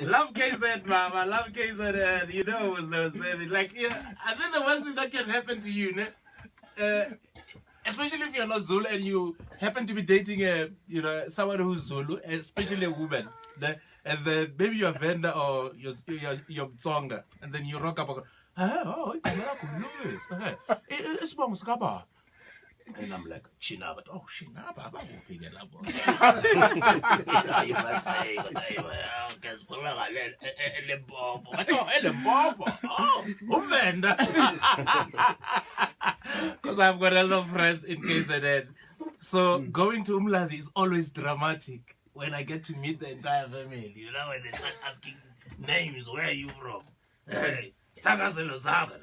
Love KZ, mama. Love KZ. You know, was like, yeah. I think the worst thing that can happen to you, especially if you're not Zulu and you happen to be dating someone who's Zulu, especially a woman, and then maybe your vendor or your songa, and then you rock up. And I'm like, Shinaba. Oh, Shinaba. You must say, because I've got a lot of friends in KZN. So going to Umlazi is always dramatic when I get to meet the entire family. You know, when they start asking names, where are you from? Hey, Takaselo Saga.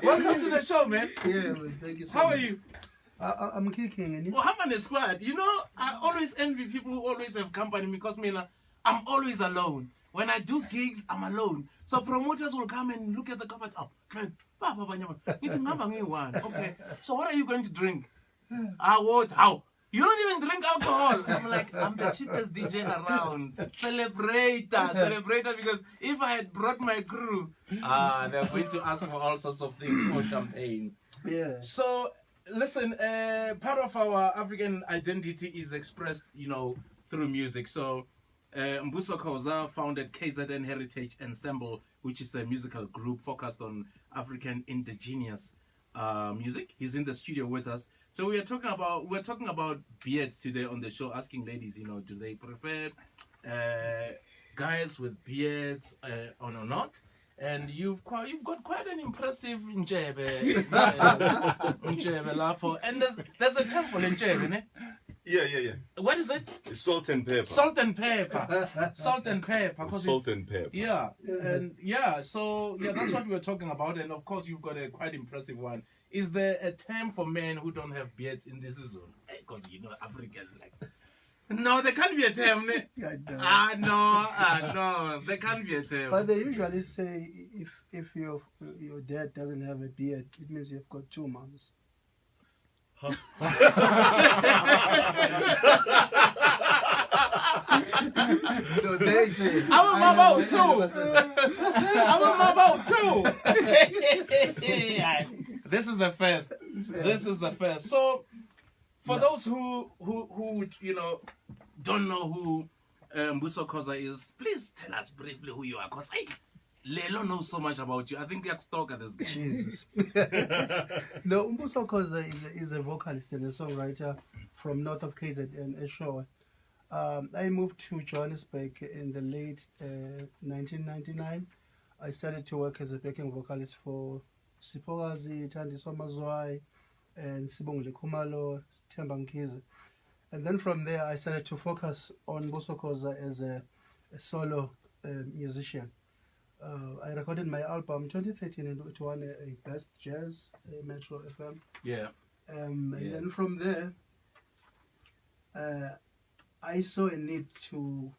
Welcome to the show, man. Yeah, man, thank you so How much. are you? I'm kicking, and you? Well, I'm on the squad. You know, I always envy people who always have company because, I'm always alone. When I do gigs, I'm alone. So promoters will come and look at the cupboard. Oh, man. Okay. So what are you going to drink? What? How? You don't even drink alcohol. I'm like, I'm the cheapest DJ around. Celebrator, because if I had brought my crew, they're going to ask for all sorts of things, or champagne. Yeah. So, listen, part of our African identity is expressed, through music. So, Mbuso Khoza founded KZN Heritage Ensemble, which is a musical group focused on African indigenous music. He's in the studio with us. So we're talking about beards today on the show, asking ladies, do they prefer guys with beards or not? And you've got quite an impressive njebe, lapo. And there's a term for njebe, ne? Yeah. What is it? It's salt and pepper. Salt and pepper. Salt and pepper. Salt and pepper. Yeah. And so that's what we're talking about. And of course, you've got a quite impressive one. Is there a term for men who don't have beards in this zone? Because Africans like. No, there can't be a term. No, there can't be a term. But they usually say if your dad doesn't have a beard, it means you've got two moms. Huh? No, they say. I'm a mama too. This is the first. This is the first. So, for those who don't know who Mbuso Khoza is, please tell us briefly who you are. Because Lelo knows so much about you. I think we have to talk at this guy. Jesus. No, Mbuso Khoza is a vocalist and a songwriter from north of KZN, Eshowe. I moved to Johannesburg in the late 1999. I started to work as a backing vocalist for Sipokazi, Thandiswa Mazwai, and Sibongile Khumalo, Themba Nkiza. And then from there, I started to focus on Mbuso Khoza as a solo musician. I recorded my album 2013 and it won a Best Jazz Metro FM. Yeah. And then from there, I saw a need to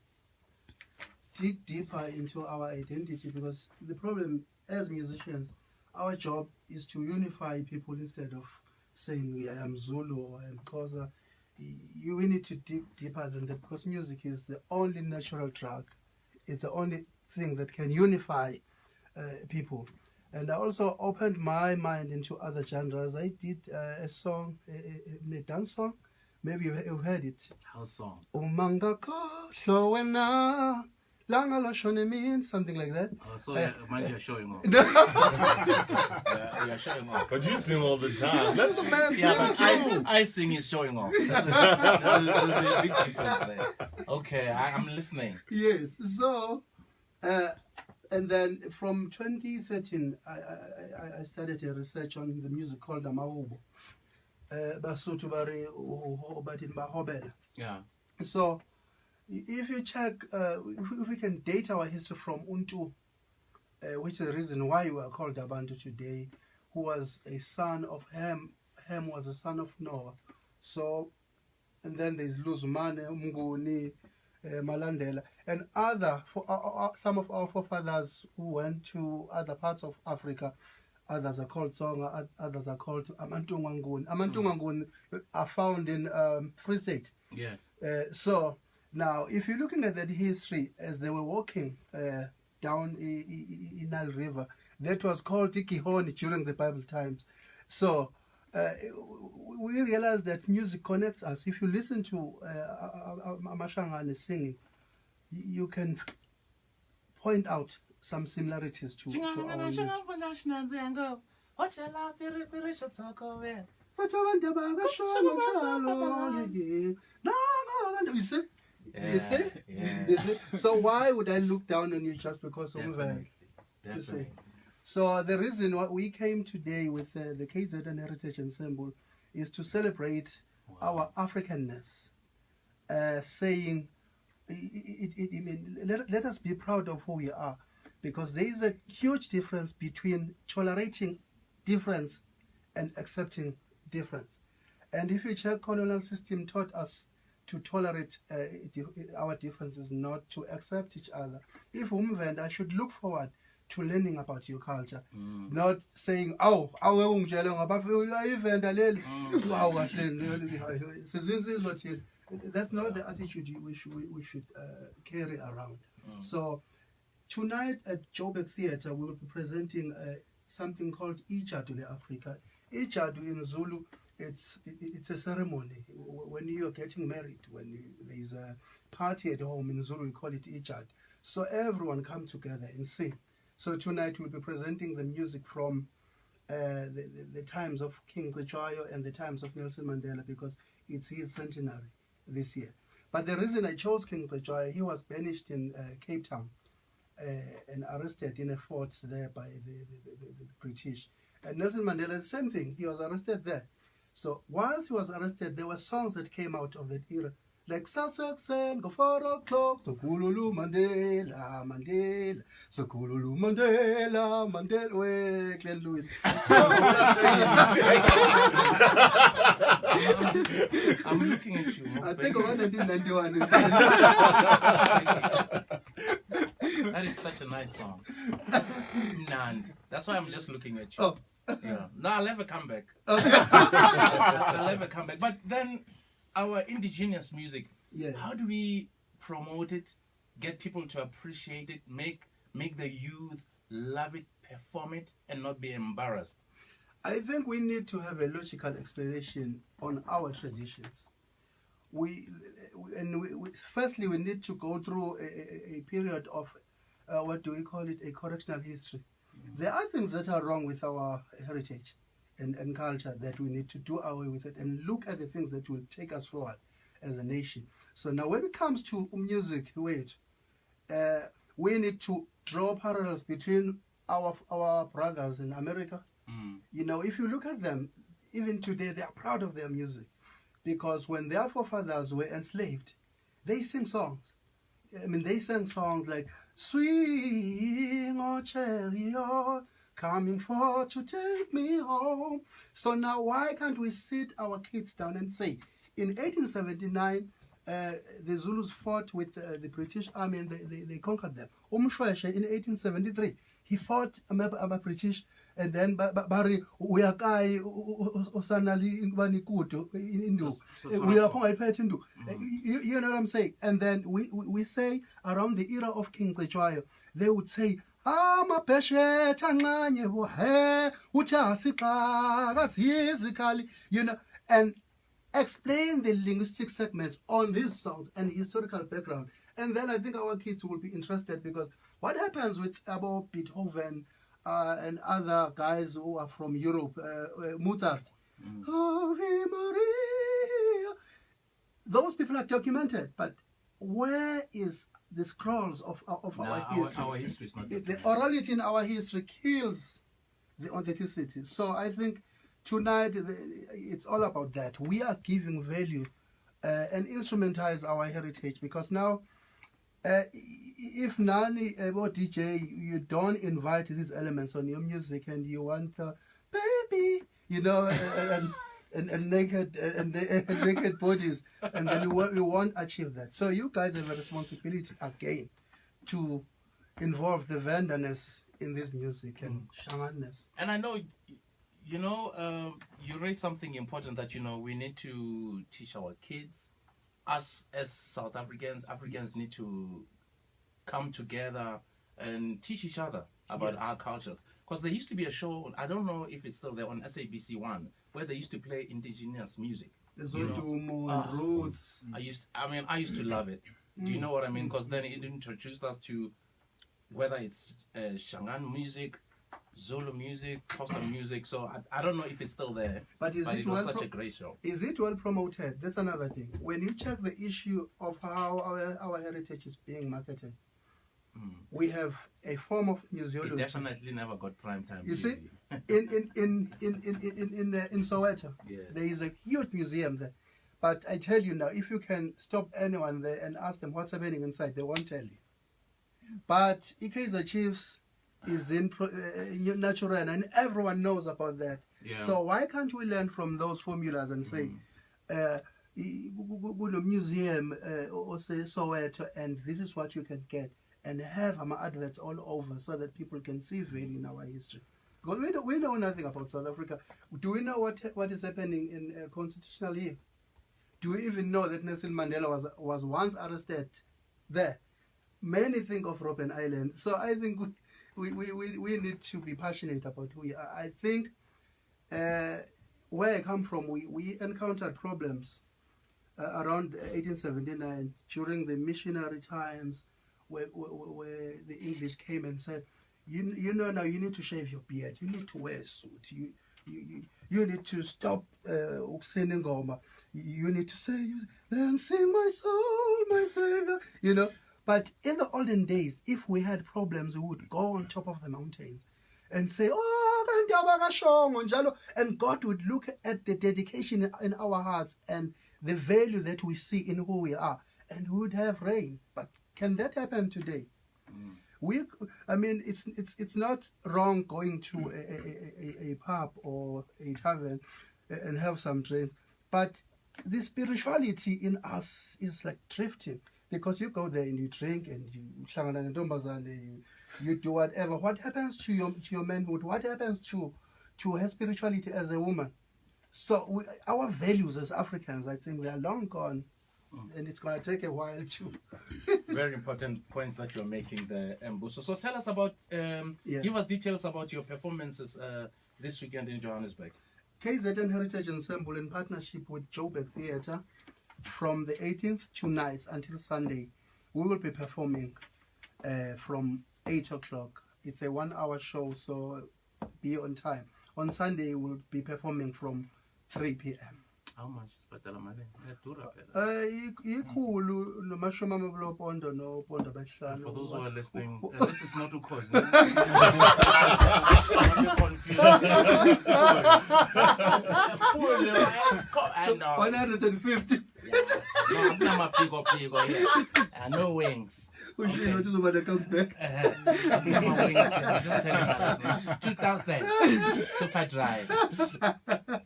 dig deeper into our identity, because the problem as musicians, our job is to unify people instead of saying I am Zulu or I am Khoza. We need to dig deeper than that, because music is the only natural drug. It's the only thing that can unify people. And I also opened my mind into other genres. I did a song, a dance song. Maybe you've heard it. House song. Umanga ko wena langa lo shone mean, something like that. Oh, so mind you're showing off. You're showing off. But you sing all the time. Let the man sing too. I sing is showing off. There's a big difference there. Okay, I'm listening. Yes. So, and then from 2013, I started a research on the music called Amaubo. Yeah. So, if you check, if we can date our history from Untu, which is the reason why we are called Abantu today, who was a son of Ham. Ham was a son of Noah. So, and then there's Luzumane, Umguni, Malandela, and some of our forefathers who went to other parts of Africa. Others are called Tsonga, others are called Amantunganguni. Amantunganguni are found in Free State. Yeah. So now, if you're looking at that history, as they were walking down in Nile River, that was called Tikihoni during the Bible times. So we realize that music connects us. If you listen to Amashangane singing, you can point out some similarities to our music. You see? Yeah, You see? yeah. You see? So why would I look down on you just because of Definitely. You see? Definitely. So the reason why we came today with the KZN Heritage Ensemble is to celebrate our Africanness, saying, let us be proud of who we are, because there is a huge difference between tolerating difference and accepting difference. And if you check, colonial system taught us to tolerate our differences, not to accept each other. If I should look forward to learning about your culture, not saying, "Oh, that's not the attitude we should carry around." So tonight at Joburg Theatre, we will be presenting something called Ijadu Africa. Ijadu in Zulu, it's a ceremony. When you're getting married, there's a party at home in Zulu, we call it Ijadu. So everyone come together and sing. So tonight we'll be presenting the music from the times of King Cetshwayo and the times of Nelson Mandela, because it's his centenary this year. But the reason I chose King Cetshwayo, he was banished in Cape Town and arrested in a fort there by the British. And Nelson Mandela, the same thing, he was arrested there. So whilst he was arrested, there were songs that came out of that era, like Sussex and go 4 o'clock, Sokululu Mandela, Mandela, Sokululu Mandela, Mandela, way, Glenn Lewis. I'm looking at you. I think of 1991. That is such a nice song. Nand. That's why I'm just looking at you. Oh. Yeah. No, I'll never come back. Okay. I'll never come back. But then, our indigenous music, Yeah. how do we promote it, get people to appreciate it, make the youth love it, perform it, and not be embarrassed? I think we need to have a logical explanation on our traditions. Firstly, we need to go through a period of, what do we call it, a correctional history. There are things that are wrong with our heritage and culture that we need to do away with it and look at the things that will take us forward as a nation. So now when it comes to music, we need to draw parallels between our brothers in America. You know, if you look at them, even today, they are proud of their music, because when their forefathers were enslaved, they sing songs. I mean, they sang songs like "Swing, oh chariot, coming forth to take me home." So now, why can't we sit our kids down and say, in 1879, the Zulus fought with the British Army and they conquered them. Umshweshe in 1873, he fought the British, and then Bari uyakai osanali ngubani kudo indu uyapho ngayiphethe indu. You know what I'm saying? And then we say around the era of King Cetshwayo, they would say, amabheshe thancanye bo he uthi asixaka siyizikhali, you know, and explain the linguistic segments on these songs and historical background. And then I think our kids will be interested, because what happens with about Beethoven and other guys who are from Europe, Mozart, Ave Maria, those people are documented, but where is the scrolls of our history? Our history is not The documented. orality in our history kills the authenticity. So I think tonight it's all about that. We are giving value and instrumentalize our heritage, because now if Nani or DJ, you don't invite these elements on your music and you want baby, you know, and and naked bodies, and then we won't achieve that. So you guys have a responsibility again to involve the vendorness in this music and shamanness. And I know, you raised something important that, we need to teach our kids. Us as South Africans need to come together and teach each other about our cultures. Because there used to be a show, I don't know if it's still there, on SABC 1, where they used to play indigenous music. Roots. I used to love it. Do you know what I mean? Because then it introduced us to whether it's Shangaan music, Zulu music, Khoza music. So I don't know if it's still there. But it was such a great show. Is it well promoted? That's another thing. When you check the issue of how our heritage is being marketed, we have a form of museology. It definitely never got prime time. You see, in Soweto, there is a huge museum there. But I tell you now, if you can stop anyone there and ask them what's happening inside, they won't tell you. But Kaizer Chiefs is in natural, and everyone knows about that. Yeah. So why can't we learn from those formulas and say, go to museum or say Soweto, and this is what you can get, and have adverts all over so that people can see value in our history. Because we know nothing about South Africa. Do we know what is happening in constitutional year? Do we even know that Nelson Mandela was once arrested there? Many think of Robben Island. So I think we need to be passionate about who we are. I think where I come from, we encountered problems around 1879 during the missionary times, where the English came and said, you know now you need to shave your beard, you need to wear a suit, you need to stop singing Goma, you need to say, then sing my soul, my Savior, But in the olden days, if we had problems, we would go on top of the mountains and say, and God would look at the dedication in our hearts and the value that we see in who we are, and we would have rain. But can that happen today? It's not wrong going to a pub or a tavern and have some drink, but the spirituality in us is like drifting. Because you go there and you drink and you do whatever. What happens to your manhood? What happens to her spirituality as a woman? So our values as Africans, I think, they are long gone, and it's going to take a while too. Very important points that you're making there, Mbuso. So tell us about, give us details about your performances this weekend in Johannesburg. KZN Heritage Ensemble, in partnership with Joburg Theatre, from the 18th tonight until Sunday, we will be performing from 8 o'clock. It's a 1-hour show, so be on time. On Sunday, we'll be performing from 3 p.m. How much? For those who are listening, this is not Khoza. So 150. No wings. We should not do about the count back. Just tell you 2000 Super Drive.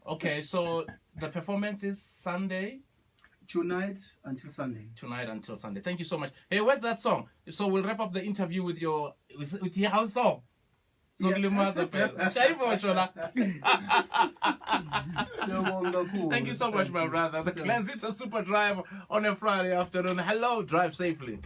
Okay, so the performance is Sunday? Tonight until Sunday. Tonight until Sunday. Thank you so much. Hey, where's that song? So we'll wrap up the interview with your house song. So Thank you so much, my brother. The Clansito Super Drive on a Friday afternoon. Hello, drive safely.